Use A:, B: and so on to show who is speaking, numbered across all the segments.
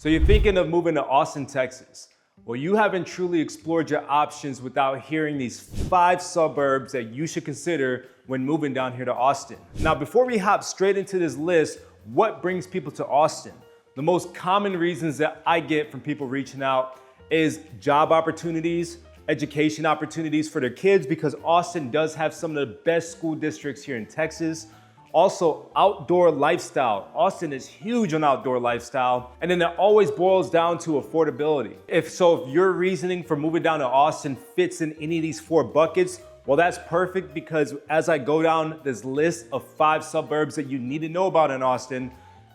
A: So you're thinking of moving to Austin, Texas. Well, you haven't truly explored your options without hearing these 5 suburbs that you should consider when moving down here to Austin. Now, before we hop straight into this list, what brings people to Austin? The most common reasons that I get from people reaching out is job opportunities, education opportunities for their kids, because Austin does have some of the best school districts here in Texas. Also, outdoor lifestyle. Austin is huge on outdoor lifestyle. And then it always boils down to affordability. If your reasoning for moving down to Austin fits in any of these 4 buckets, well, that's perfect, because as I go down this list of 5 suburbs that you need to know about in Austin,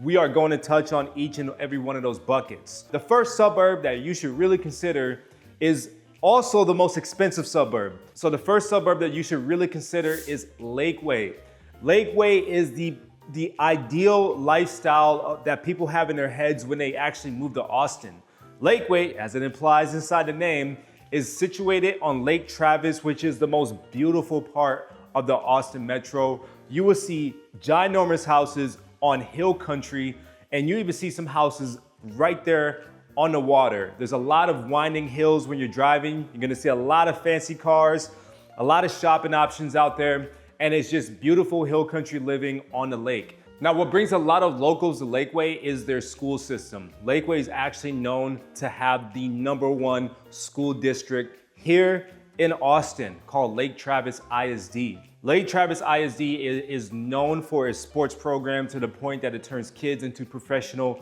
A: we are going to touch on each and every one of those buckets. The first suburb that you should really consider is also the most expensive suburb. So the first suburb that you should really consider is Lakeway. Lakeway is the ideal lifestyle that people have in their heads when they actually move to Austin. Lakeway, as it implies inside the name, is situated on Lake Travis, which is the most beautiful part of the Austin metro. You will see ginormous houses on hill country, and you even see some houses right there on the water. There's a lot of winding hills when you're driving. You're gonna see a lot of fancy cars, a lot of shopping options out there, and it's just beautiful hill country living on the lake. Now, what brings a lot of locals to Lakeway is their school system. Lakeway is actually known to have the #1 school district here in Austin called Lake Travis ISD. Lake Travis ISD is known for its sports program to the point that it turns kids into professional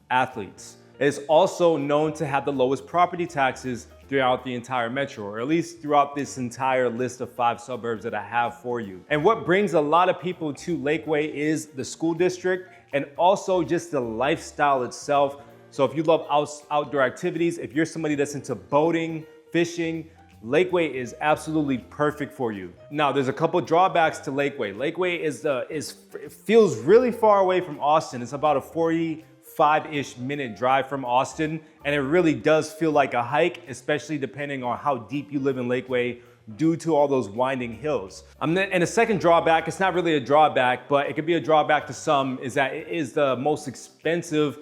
A: athletes. It's also known to have the lowest property taxes throughout the entire metro, or at least throughout this entire list of 5 suburbs that I have for you. And what brings a lot of people to Lakeway is the school district and also just the lifestyle itself. So if you love outdoor activities, if you're somebody that's into boating, fishing, Lakeway is absolutely perfect for you. Now, there's a couple drawbacks to Lakeway. Lakeway feels really far away from Austin. It's about a 45-ish minute drive from Austin, and it really does feel like a hike, especially depending on how deep you live in Lakeway due to all those winding hills. And a second drawback, it's not really a drawback, but it could be a drawback to some, is that it is the most expensive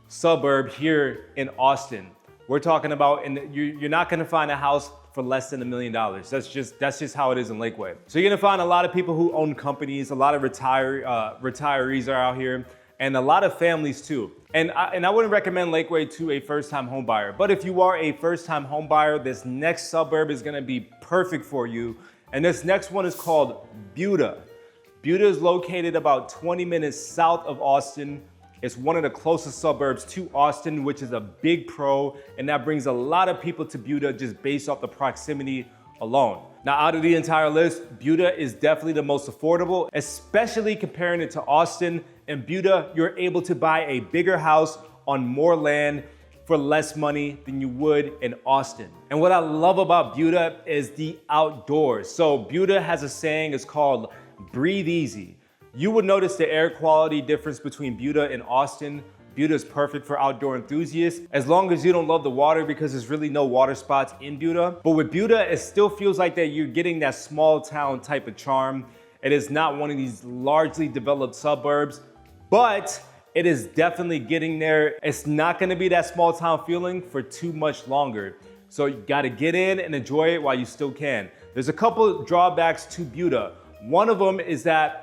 A: suburb here in Austin. We're talking about, you're not gonna find a house for less than $1 million. That's just how it is in Lakeway. So you're gonna find a lot of people who own companies, a lot of retirees are out here, and a lot of families too. And I wouldn't recommend Lakeway to a first-time home buyer. But if you are a first-time home buyer, this next suburb is gonna be perfect for you. And this next one is called Buda. Buda is located about 20 minutes south of Austin. It's one of the closest suburbs to Austin, which is a big pro, and that brings a lot of people to Buda just based off the proximity alone. Now, out of the entire list, Buda is definitely the most affordable, especially comparing it to Austin. In Buda, you're able to buy a bigger house on more land for less money than you would in Austin. And what I love about Buda is the outdoors. So Buda has a saying, it's called breathe easy. You would notice the air quality difference between Buda and Austin. Buda is perfect for outdoor enthusiasts, as long as you don't love the water, because there's really no water spots in Buda. But with Buda, it still feels like that you're getting that small town type of charm. It is not one of these largely developed suburbs, but it is definitely getting there. It's not gonna be that small town feeling for too much longer. So you gotta get in and enjoy it while you still can. There's a couple drawbacks to Buda. One of them is that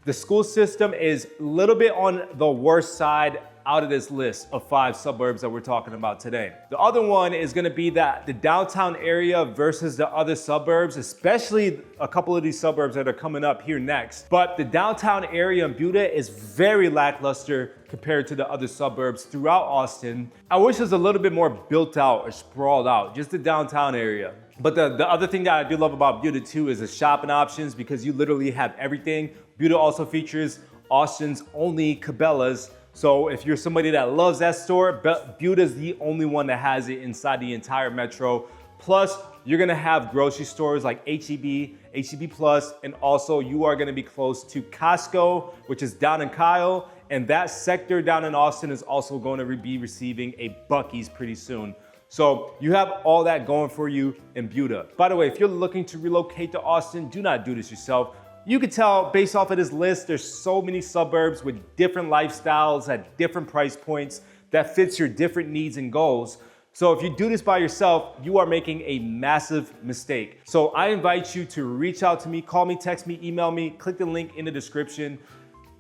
A: the school system is a little bit on the worst side out of this list of 5 suburbs that we're talking about today. The other one is gonna be that the downtown area versus the other suburbs, especially a couple of these suburbs that are coming up here next. But the downtown area in Buda is very lackluster compared to the other suburbs throughout Austin. I wish it was a little bit more built out or sprawled out, just the downtown area. But the other thing that I do love about Buda too is the shopping options, because you literally have everything. Buda also features Austin's only Cabela's. So if you're somebody that loves that store, Buda is the only one that has it inside the entire metro. Plus, you're gonna have grocery stores like H-E-B, H-E-B Plus, and also you are gonna be close to Costco, which is down in Kyle, and that sector down in Austin is also going to be receiving a Buc-ee's pretty soon. So you have all that going for you in Buda. By the way, if you're looking to relocate to Austin, do not do this yourself. You can tell based off of this list, there's so many suburbs with different lifestyles at different price points that fits your different needs and goals. So if you do this by yourself, you are making a massive mistake. So I invite you to reach out to me, call me, text me, email me, click the link in the description.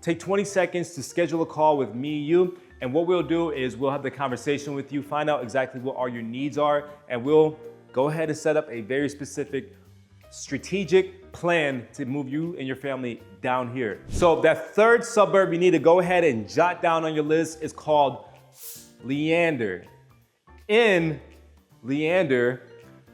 A: Take 20 seconds to schedule a call with me, you, and what we'll do is we'll have the conversation with you, find out exactly what all your needs are, and we'll go ahead and set up a very specific strategic plan to move you and your family down here. So that third suburb you need to go ahead and jot down on your list is called Leander. In Leander,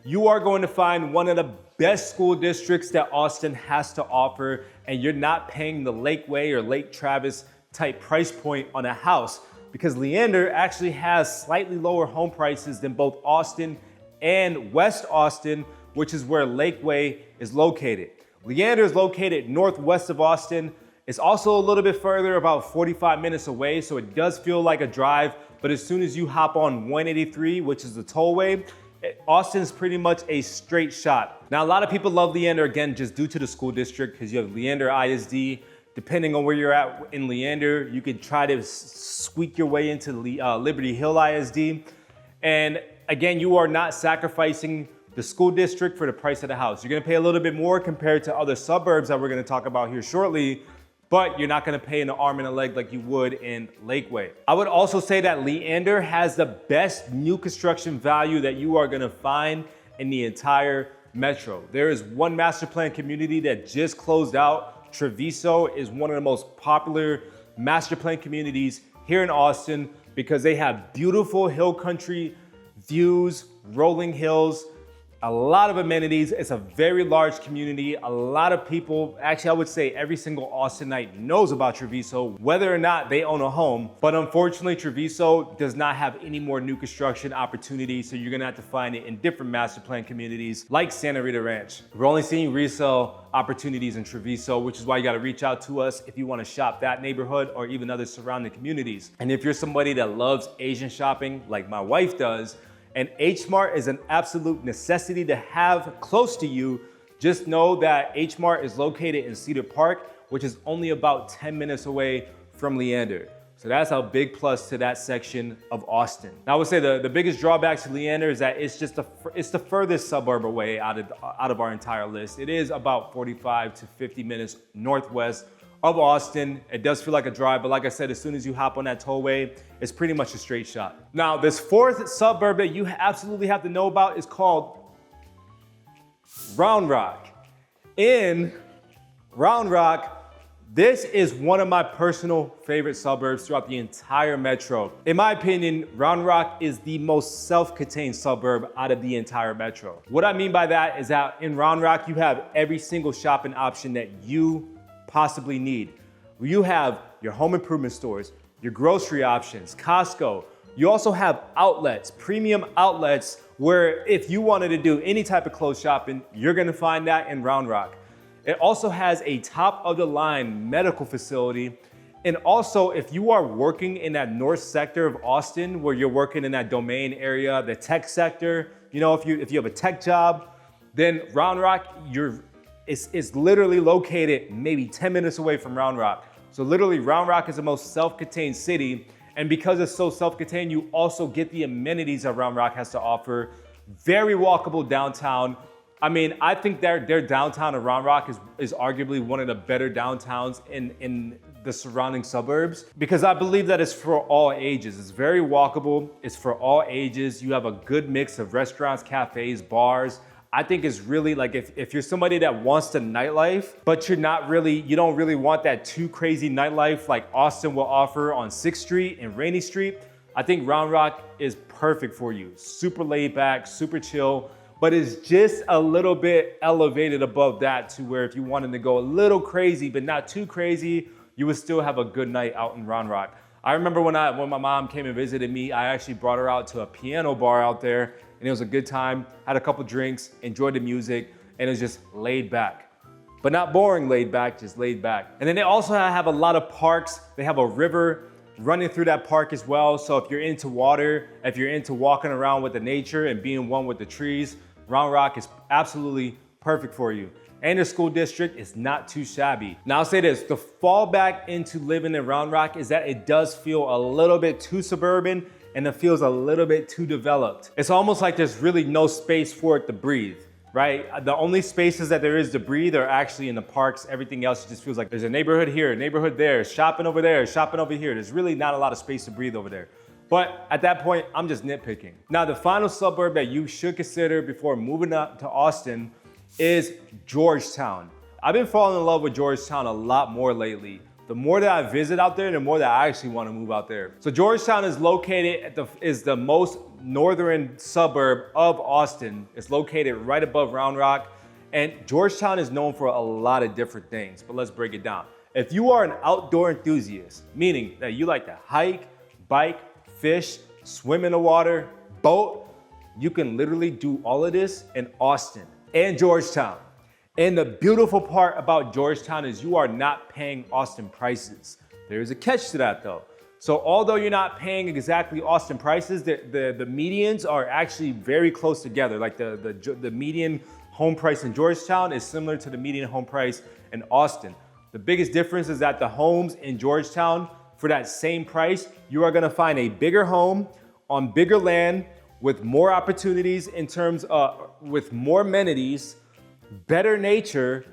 A: you are going to find one of the best school districts that Austin has to offer, and you're not paying the Lakeway or Lake Travis type price point on a house, because Leander actually has slightly lower home prices than both Austin and West Austin, which is where Lakeway is located. Leander is located northwest of Austin. It's also a little bit further, about 45 minutes away, so it does feel like a drive, but as soon as you hop on 183, which is the tollway, Austin's pretty much a straight shot. Now, a lot of people love Leander, again, just due to the school district, because you have Leander ISD. Depending on where you're at in Leander, you could try to squeak your way into Liberty Hill ISD. And again, you are not sacrificing the school district for the price of the house. You're gonna pay a little bit more compared to other suburbs that we're gonna talk about here shortly, but you're not gonna pay an arm and a leg like you would in Lakeway. I would also say that Leander has the best new construction value that you are gonna find in the entire metro. There is one master plan community that just closed out. Treviso is one of the most popular master plan communities here in Austin because they have beautiful hill country views, rolling hills, a lot of amenities. It's a very large community. A lot of people, actually I would say every single Austinite knows about Treviso, whether or not they own a home. But unfortunately, Treviso does not have any more new construction opportunities, so you're gonna have to find it in different master plan communities like Santa Rita Ranch. We're only seeing resale opportunities in Treviso, which is why you gotta reach out to us if you wanna shop that neighborhood or even other surrounding communities. And if you're somebody that loves Asian shopping like my wife does, and H Mart is an absolute necessity to have close to you, just know that H Mart is located in Cedar Park, which is only about 10 minutes away from Leander. So that's a big plus to that section of Austin. Now I would say the biggest drawback to Leander is that it's the furthest suburb away out of our entire list. It is about 45 to 50 minutes northwest of Austin. It does feel like a drive, but like I said, as soon as you hop on that tollway, it's pretty much a straight shot. Now, this fourth suburb that you absolutely have to know about is called Round Rock. In Round Rock, this is one of my personal favorite suburbs throughout the entire metro. In my opinion, Round Rock is the most self-contained suburb out of the entire metro. What I mean by that is that in Round Rock, you have every single shopping option that you possibly need. You have your home improvement stores, your grocery options, Costco. You also have outlets, premium outlets, where if you wanted to do any type of clothes shopping, you're gonna find that in Round Rock. It also has a top of the line medical facility. And also, if you are working in that north sector of Austin, where you're working in that domain area, the tech sector, you know, if you have a tech job, then Round Rock, it's literally located maybe 10 minutes away from Round Rock. So literally Round Rock is the most self-contained city. And because it's so self-contained, you also get the amenities that Round Rock has to offer. Very walkable downtown. I mean, I think their downtown of Round Rock is arguably one of the better downtowns in the surrounding suburbs, because I believe that it's for all ages. It's very walkable, it's for all ages. You have a good mix of restaurants, cafes, bars. I think it's really like if you're somebody that wants the nightlife, but you don't really want that too crazy nightlife like Austin will offer on 6th Street and Rainey Street, I think Round Rock is perfect for you. Super laid back, super chill, but it's just a little bit elevated above that to where if you wanted to go a little crazy, but not too crazy, you would still have a good night out in Round Rock. I remember when my mom came and visited me, I actually brought her out to a piano bar out there, and it was a good time. Had a couple drinks, enjoyed the music, and it was just laid back. But not boring laid back, just laid back. And then they also have a lot of parks. They have a river running through that park as well. So if you're into water, if you're into walking around with the nature and being one with the trees, Round Rock is absolutely perfect for you. and the school district is not too shabby. Now I'll say this, the fallback into living in Round Rock is that it does feel a little bit too suburban and it feels a little bit too developed. It's almost like there's really no space for it to breathe, right? The only spaces that there is to breathe are actually in the parks. Everything else just feels like there's a neighborhood here, a neighborhood there, shopping over there, shopping over here. There's really not a lot of space to breathe over there. But at that point, I'm just nitpicking. Now, the final suburb that you should consider before moving up to Austin is Georgetown. I've been falling in love with Georgetown a lot more lately. The more that I visit out there, the more that I actually want to move out there. So Georgetown is located is the most northern suburb of Austin. It's located right above Round Rock. And Georgetown is known for a lot of different things, but let's break it down. If you are an outdoor enthusiast, meaning that you like to hike, bike, fish, swim in the water, boat, you can literally do all of this in Austin and Georgetown. And the beautiful part about Georgetown is you are not paying Austin prices. There's a catch to that though. So although you're not paying exactly Austin prices, the medians are actually very close together. Like the median home price in Georgetown is similar to the median home price in Austin. The biggest difference is that the homes in Georgetown, for that same price, you are gonna find a bigger home on bigger land with more opportunities in terms of, with more amenities, better nature,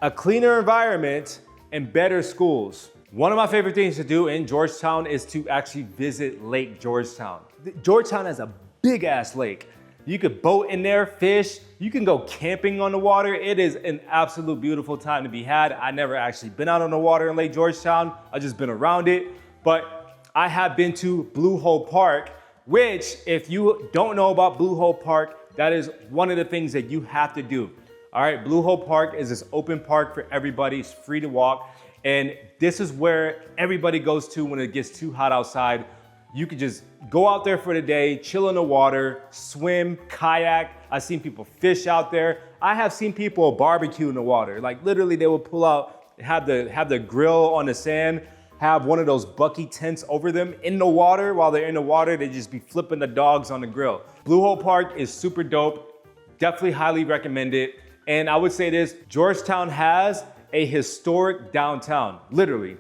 A: a cleaner environment, and better schools. One of my favorite things to do in Georgetown is to actually visit Lake Georgetown. Georgetown has a big ass lake. You could boat in there, fish, you can go camping on the water. It is an absolute beautiful time to be had. I never actually been out on the water in Lake Georgetown. I've just been around it, but I have been to Blue Hole Park, which if you don't know about Blue Hole Park, that is one of the things that you have to do. All right, Blue Hole Park is this open park for everybody. It's free to walk. And this is where everybody goes to when it gets too hot outside. You could just go out there for the day, chill in the water, swim, kayak. I've seen people fish out there. I have seen people barbecue in the water. Like literally they will pull out, have the grill on the sand, have one of those Bucky tents over them in the water. While they're in the water, they just be flipping the dogs on the grill. Blue Hole Park is super dope. Definitely highly recommend it. And I would say this, Georgetown has a historic downtown, literally.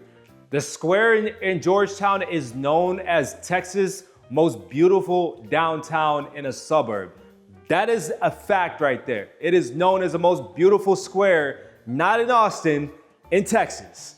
A: The square in Georgetown is known as Texas' most beautiful downtown in a suburb. That is a fact right there. It is known as the most beautiful square, not in Austin, in Texas.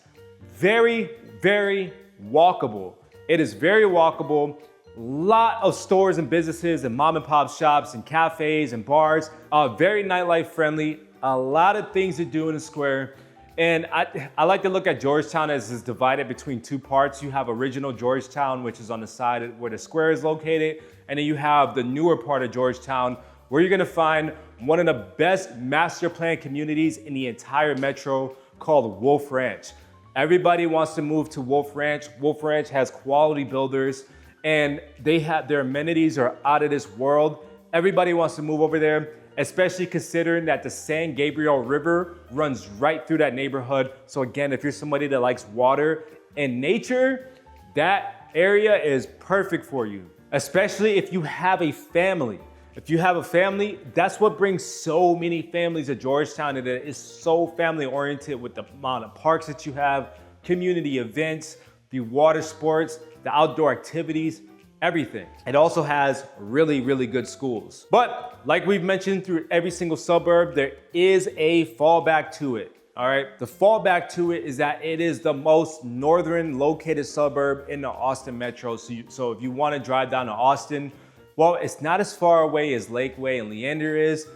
A: Very, very walkable. It is very walkable. Lot of stores and businesses and mom and pop shops and cafes and bars. Very nightlife friendly. A lot of things to do in the square. And I like to look at Georgetown as it's divided between two parts. You have original Georgetown, which is on the side where the square is located. And then you have the newer part of Georgetown, where you're gonna find one of the best master plan communities in the entire metro called Wolf Ranch. Everybody wants to move to Wolf Ranch. Wolf Ranch has quality builders and their amenities are out of this world. Everybody wants to move over there, especially considering that the San Gabriel River runs right through that neighborhood. So again, if you're somebody that likes water and nature, that area is perfect for you, especially if you have a family. If you have a family, that's what brings so many families to Georgetown, and it is so family oriented with the amount of parks that you have, community events, the water sports, the outdoor activities, everything. It also has really, really good schools. But like we've mentioned through every single suburb, there is a fallback to it, all right? The fallback to it is that it is the most northern located suburb in the Austin metro. So if you wanna drive down to Austin, well, it's not as far away as Lakeway and Leander is,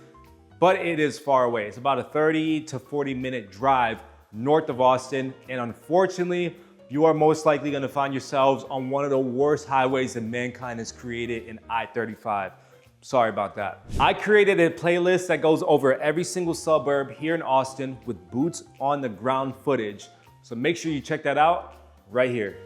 A: but it is far away. It's about a 30 to 40 minute drive north of Austin. And unfortunately, you are most likely gonna find yourselves on one of the worst highways that mankind has created in I-35. Sorry about that. I created a playlist that goes over every single suburb here in Austin with boots on the ground footage. So make sure you check that out right here.